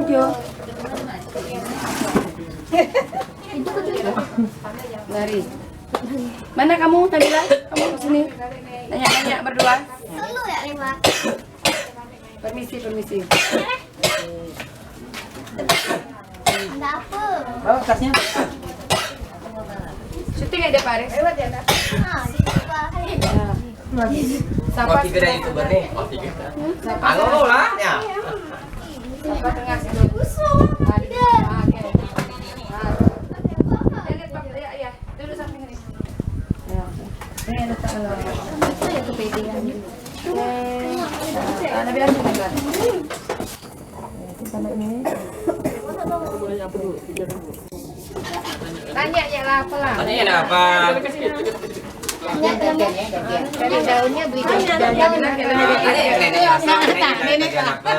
Jo. Lari. Mana kamu, Nabila? Kamu kesini. Tanya-tanya berdua. Dulu ya, Lima. Permisi. Ada apa? Bawa tasnya. Syuting aja Pak Aris. Ah, di bawah. Sapa Oh, tiga dari YouTuber nih. Oh, tiga. Halo lah, ya. Sapa tengah sini. Ada. Oke. Lihat Pak, ya. Duduk samping ini. Ya. Ini letak itu kepitingan. Nabila sebentar. Sampai ini. Tanya ya lah apa lah. Tanya ada apa? Dari daunnya beli daun. Nenek masak, nenek dagang apa?